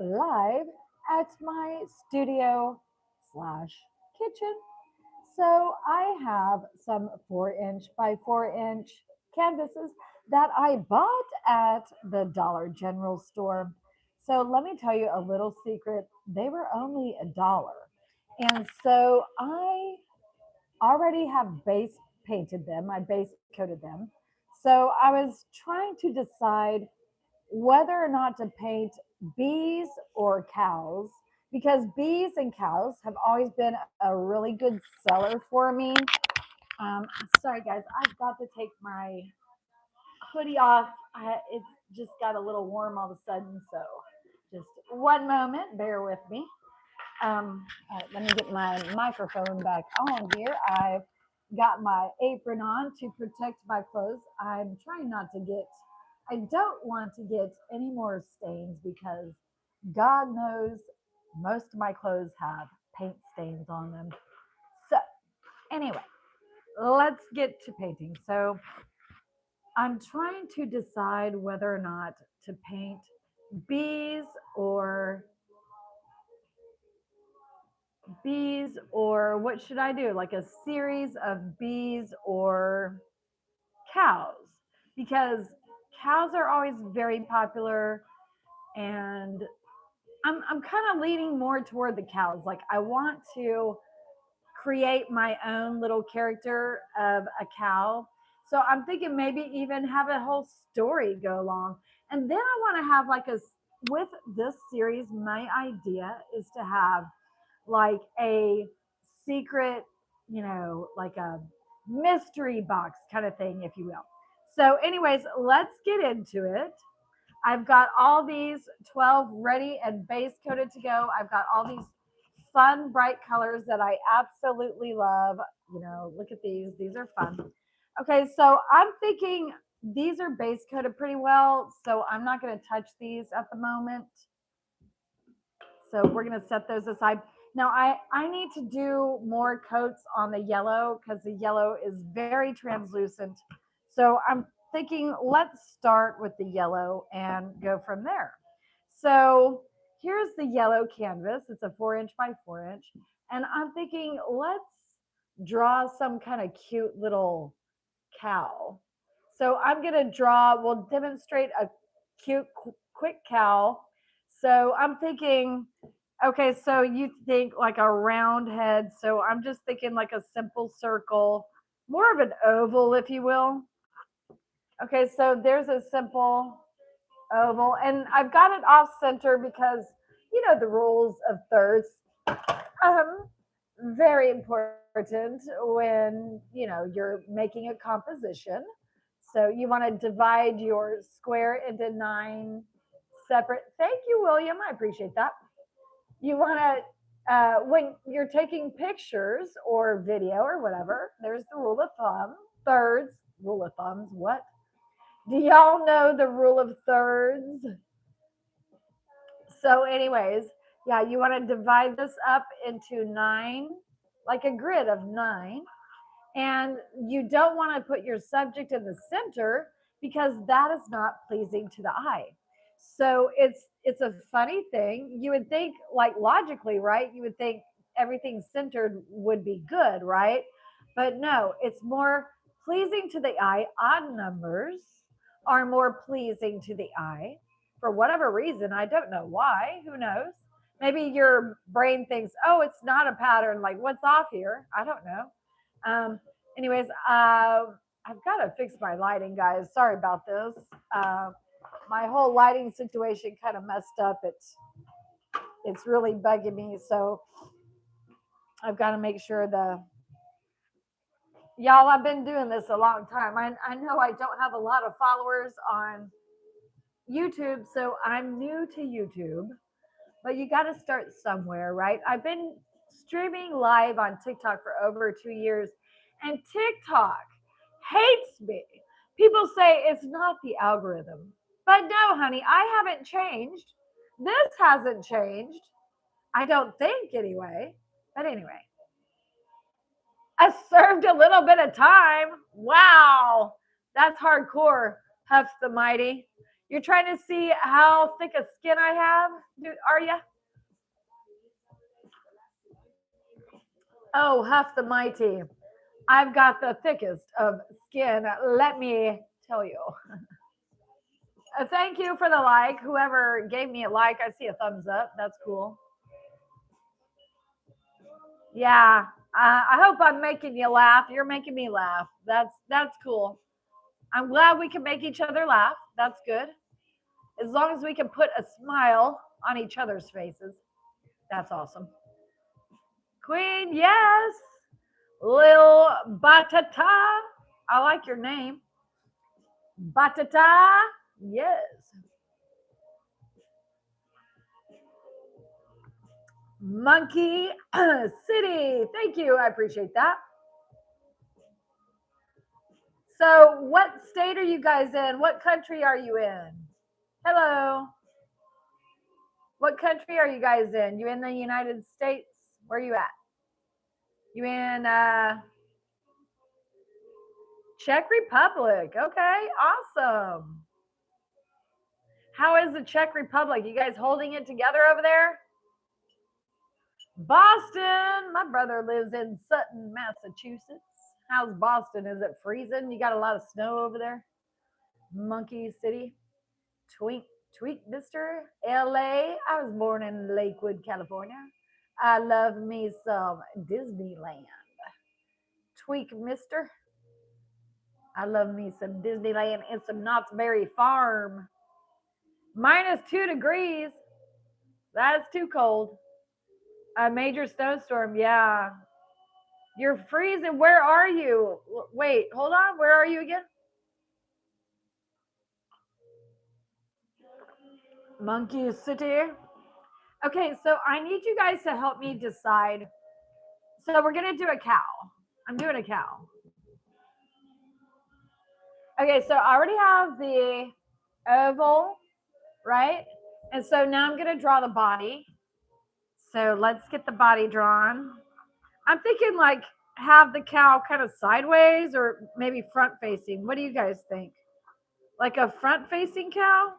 live at my studio slash kitchen. So I have some 4 inch by 4 inch canvases that I bought at the Dollar General store. So let me tell you a little secret. They were only $1. And so I already have base painted them, I base coated them. So I was trying to decide whether or not to paint bees or cows because bees and cows have always been a really good seller for me. Um, Sorry, guys, I've got to take my hoodie off. It's just got a little warm all of a sudden, so just one moment, bear with me. Let me get my microphone back on here. I've got my apron on to protect my clothes. I'm trying not to get, I don't want to get any more stains because God knows most of my clothes have paint stains on them. So, anyway, let's get to painting. So, I'm trying to decide whether or not to paint bees or what should I do? Like a series of bees or cows? Because cows are always very popular and I'm kind of leaning more toward the cows. Like I want to create my own little character of a cow. So I'm thinking maybe even have a whole story go along. And then I want to have like with this series, my idea is to have like a secret, like a mystery box kind of thing, if you will. So, anyways, let's get into it. I've got all these 12 ready and base coated to go. I've got all these fun, bright colors that I absolutely love. Look at these. These are fun. Okay, so I'm thinking these are base coated pretty well. So I'm not going to touch these at the moment. So we're going to set those aside. Now I need to do more coats on the yellow because the yellow is very translucent. So I'm thinking let's start with the yellow and go from there. So here's the yellow canvas. It's a 4 inch by 4 inch. And I'm thinking let's draw some kind of cute little cow. So I'm going to we'll demonstrate a cute, quick cow. So I'm thinking, okay, so you think like a round head. So I'm just thinking like a simple circle, more of an oval, if you will. Okay, so there's a simple oval. And I've got it off center because, the rules of thirds. Um, Very important when you're making a composition. So you want to divide your square into 9 separate. Thank you, William. I appreciate that. You want to when you're taking pictures or video or whatever. There's the rule of thumb. Thirds. Rule of thumbs. What? Do y'all know the rule of thirds? So, anyways, yeah, you want to divide this up into 9, like a grid of 9. And you don't want to put your subject in the center because that is not pleasing to the eye. So it's a funny thing. You would think like logically, right? You would think everything centered would be good, right? But no, it's more pleasing to the eye. Odd numbers are more pleasing to the eye for whatever reason. I don't know why. Who knows? Maybe your brain thinks, oh, it's not a pattern. Like, what's off here? I don't know. Um, Anyways, I've got to fix my lighting, guys. Sorry about this. Uh, my whole lighting situation kind of messed up. It's really bugging me. So I've got to make sure y'all. I've been doing this a long time. I know I don't have a lot of followers on YouTube, so I'm new to YouTube. But you got to start somewhere, right? I've been streaming live on TikTok for over 2 years, and TikTok hates me. People say it's not the algorithm. But no, honey, I haven't changed. This hasn't changed. I don't think, anyway. But anyway, I served a little bit of time. Wow, that's hardcore, Huff the Mighty. You're trying to see how thick a skin I have, are you? Oh, Huff the Mighty. I've got the thickest of skin, let me tell you. Thank you for the like. Whoever gave me a like, I see a thumbs up. That's cool. Yeah, I hope I'm making you laugh. You're making me laugh. That's cool. I'm glad we can make each other laugh. That's good. As long as we can put a smile on each other's faces, that's awesome. Queen, yes. Lil Batata. I like your name. Batata, yes. Monkey City. Thank you. I appreciate that. So, what state are you guys in? What country are you in? Hello. What country are you guys in? You in the United States? Where are you at? You in Czech Republic. Okay, awesome. How is the Czech Republic? You guys holding it together over there? Boston. My brother lives in Sutton, Massachusetts. How's Boston? Is it freezing? You got a lot of snow over there? Monkey City. Tweak, tweak, Mister LA. I was born in Lakewood, California. I love me some Disneyland. Tweak, Mister. I love me some Disneyland and some Knott's Berry Farm. -2 degrees. That's too cold. A major snowstorm. Yeah. You're freezing. Where are you? Wait, hold on. Where are you again? Monkey City. Okay, so I need you guys to help me decide. So we're gonna do a cow. I'm doing a cow. Okay, so I already have the oval, right? And so now I'm gonna draw the body. So let's get the body drawn. I'm thinking like have the cow kind of sideways or maybe front facing. What do you guys think? Like a front facing cow?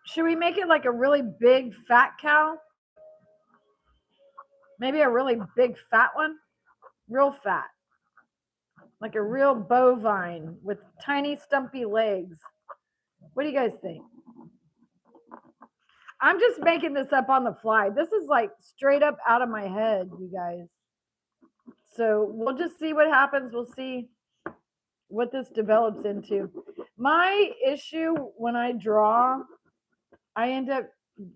Should we make it like a really big fat cow? Maybe a really big fat one? Real fat. Like a real bovine with tiny stumpy legs. What do you guys think? I'm just making this up on the fly. This is like straight up out of my head, you guys. So we'll just see what happens. We'll see what this develops into. My issue when I draw, I end up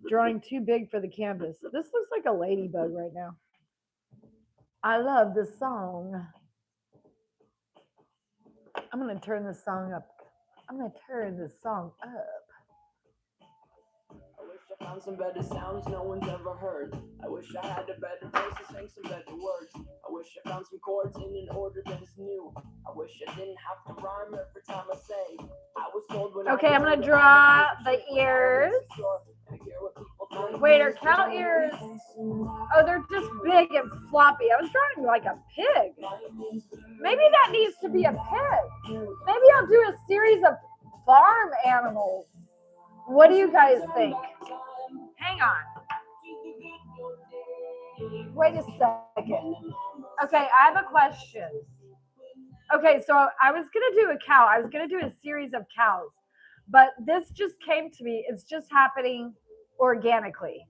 drawing too big for the canvas. This looks like a ladybug right now. I love this song. I'm going to turn this song up. I'm going to turn this song up. I found some better sounds no one's ever heard. I wish I had a better voice to sing some better words. I wish I found some chords in an order that is new. I wish I didn't have to rhyme every time I say. I was told when okay, I'm gonna draw the ears. Wait, are cow ears? Oh, they're just big and floppy. I was drawing like a pig. Maybe that needs to be a pig. Maybe I'll do a series of farm animals. What do you guys think? Hang on. Wait a second. Okay, I have a question. Okay, so I was going to do a cow. I was going to do a series of cows. But this just came to me. It's just happening organically.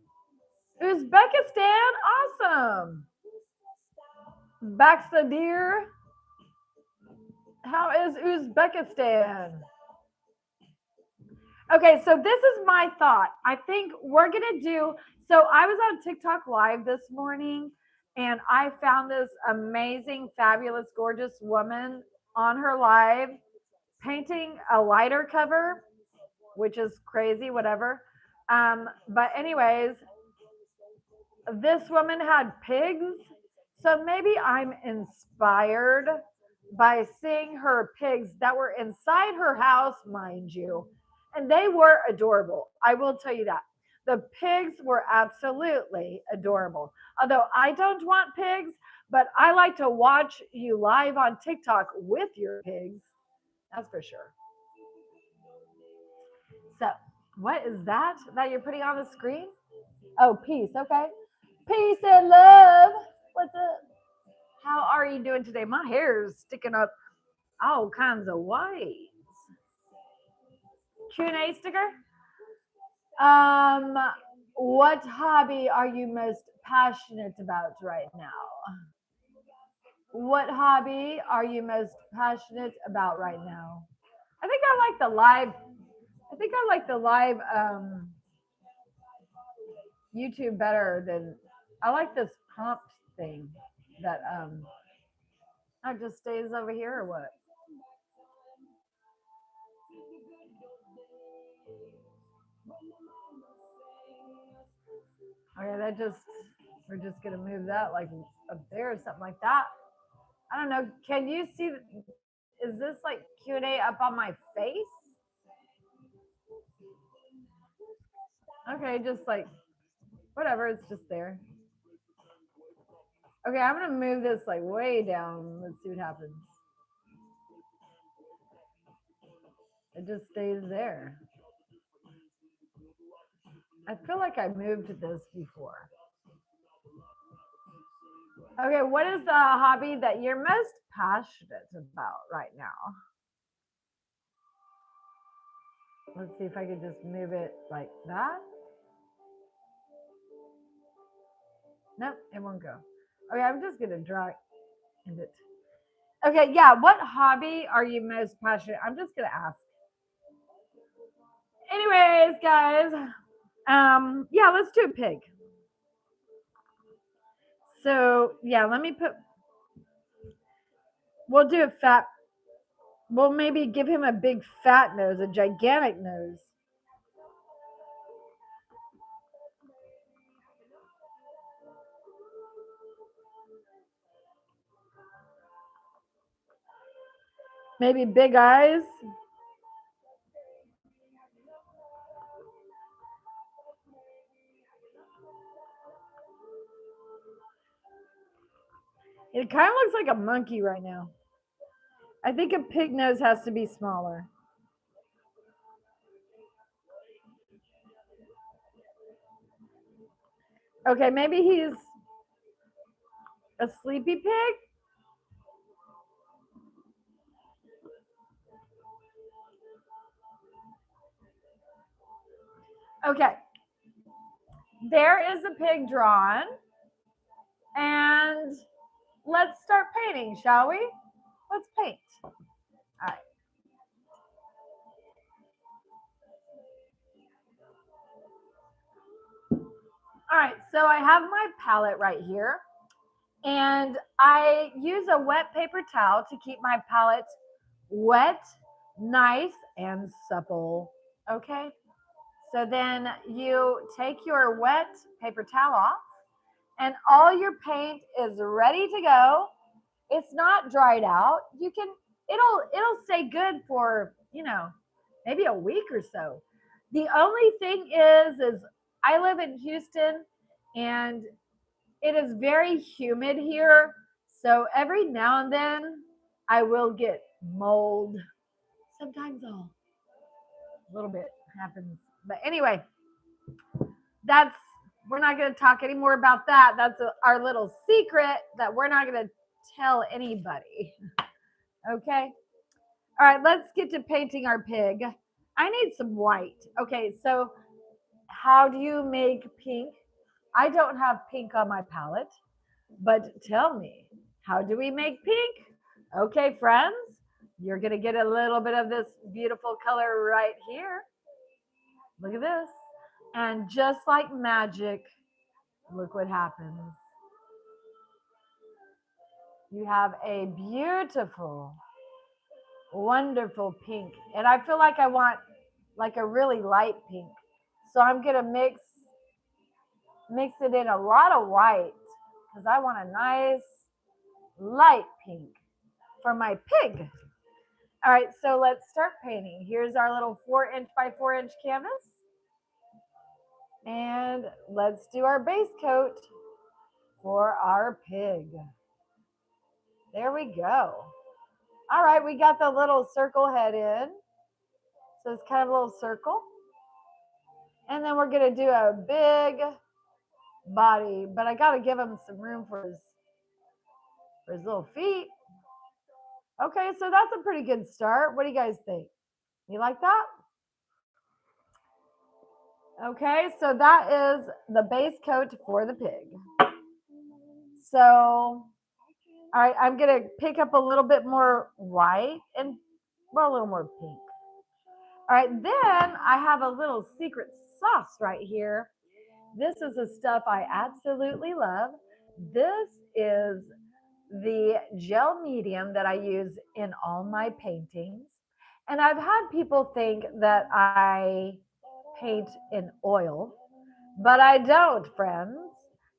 Uzbekistan, awesome. Baksadir. How is Uzbekistan? Okay, so this is my thought. I think we're going to do, so I was on TikTok live this morning and I found this amazing, fabulous, gorgeous woman on her live painting a lighter cover, which is crazy, whatever. But anyways, this woman had pigs. So maybe I'm inspired by seeing her pigs that were inside her house, mind you. And they were adorable. I will tell you that. The pigs were absolutely adorable. Although I don't want pigs, but I like to watch you live on TikTok with your pigs. That's for sure. What is that you're putting on the screen? Oh, peace. Okay. Peace and love. What's up? How are you doing today? My hair's sticking up all kinds of ways. Q&A sticker. Um, what hobby are you most passionate about right now? What hobby are you most passionate about right now? I think I like the live. I think I like the live YouTube better than I like this prompt thing that it just stays over here or what? Okay, that just we're just gonna move that like up there or something like that. I don't know. Can you see? Is this like Q&A up on my face? Okay, just like whatever. It's just there. Okay, I'm gonna move this like way down. Let's see what happens. It just stays there. I feel like I moved this before. Okay, what is the hobby that you're most passionate about right now? Let's see if I could just move it like that. Nope, it won't go. Okay, I'm just gonna drag it. Okay, yeah. What hobby are you most passionate? I'm just gonna ask. Anyways, guys, yeah, let's do a pig. So yeah, let me put. We'll do a fat. We'll maybe give him a big fat nose, a gigantic nose. Maybe big eyes. It kind of looks like a monkey right now. I think a pig nose has to be smaller. Okay, maybe he's a sleepy pig. Okay, there is a pig drawn. And let's start painting, shall we? Let's paint. All right. All right, so I have my palette right here. And I use a wet paper towel to keep my palette wet, nice, and supple. Okay? So then you take your wet paper towel off, and all your paint is ready to go. It's not dried out. You can it'll stay good for, maybe a week or so. The only thing is I live in Houston and it is very humid here. So every now and then I will get mold. Sometimes a little bit happens. But anyway, that's we're not going to talk anymore about that. That's our little secret that we're not going to tell anybody. Okay. All right, let's get to painting our pig. I need some white. Okay, so how do you make pink? I don't have pink on my palette, but tell me, how do we make pink? Okay, friends, you're going to get a little bit of this beautiful color right here. Look at this. And just like magic, look what happens. You have a beautiful, wonderful pink. And I feel like I want like a really light pink. So I'm going to mix it in a lot of white because I want a nice light pink for my pig. All right, so let's start painting. Here's our little 4-inch by 4-inch canvas. And let's do our base coat for our pig. There we go. All right, we got the little circle head in. So it's kind of a little circle. And then we're going to do a big body, but I got to give him some room for his little feet. Okay, so that's a pretty good start. What do you guys think? You like that? Okay, so that is the base coat for the pig. So, all right, I'm going to pick up a little bit more white and, well, a little more pink. All right, then I have a little secret sauce right here. This is the stuff I absolutely love. This is the gel medium that I use in all my paintings. And I've had people think that I paint in oil, but I don't, friends.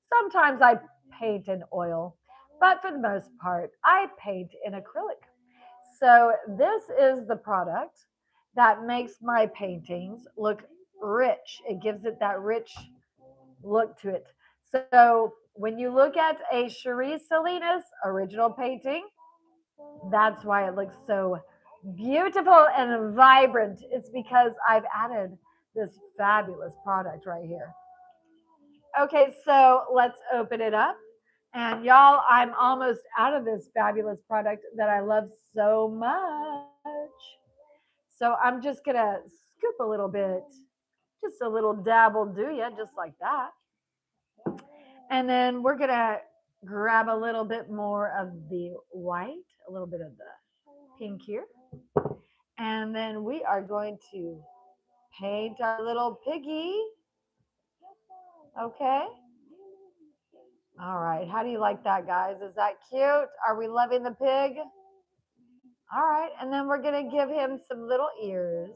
Sometimes I paint in oil, but for the most part, I paint in acrylic. So this is the product that makes my paintings look rich. It gives it that rich look to it. So when you look at a Cherie Salinas original painting, that's why it looks so beautiful and vibrant. It's because I've added this fabulous product right here. Okay, so let's open it up. And y'all, I'm almost out of this fabulous product that I love so much. So I'm just going to scoop a little bit, just a little dab will do ya, just like that. And then we're going to grab a little bit more of the white, a little bit of the pink here. And then we are going to paint our little piggy. Okay. All right. How do you like that, guys? Is that cute? Are we loving the pig? All right. And then we're going to give him some little ears.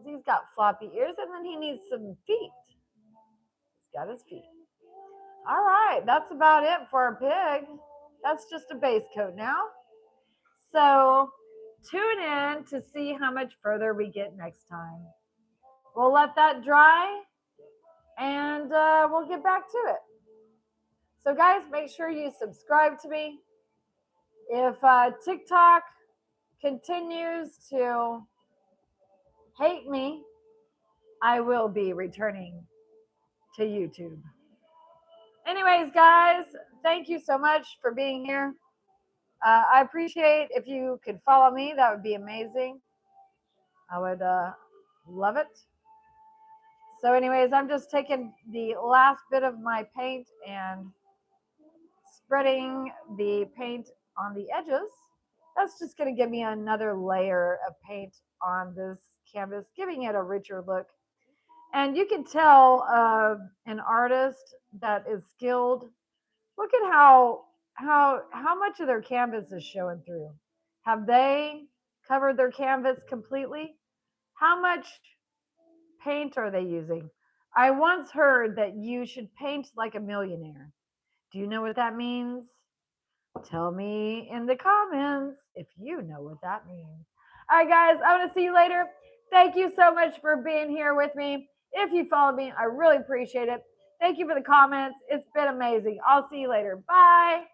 He's got floppy ears, and then he needs some feet. He's got his feet. All right. That's about it for our pig. That's just a base coat now. So tune in to see how much further we get next time. We'll let that dry, and we'll get back to it. So guys, make sure you subscribe to me. If TikTok continues to hate me, I will be returning to YouTube. Anyways, guys, thank you so much for being here. I appreciate if you could follow me. That would be amazing. I would love it. So anyways, I'm just taking the last bit of my paint and spreading the paint on the edges. That's just going to give me another layer of paint on this canvas, giving it a richer look. And you can tell an artist that is skilled. Look at how much of their canvas is showing through. Have they covered their canvas completely? How much paint are they using? I once heard that you should paint like a millionaire. Do you know what that means? Tell me in the comments if you know what that means. All right, guys, I'm going to see you later. Thank you so much for being here with me. If you follow me, I really appreciate it. Thank you for the comments. It's been amazing. I'll see you later. Bye.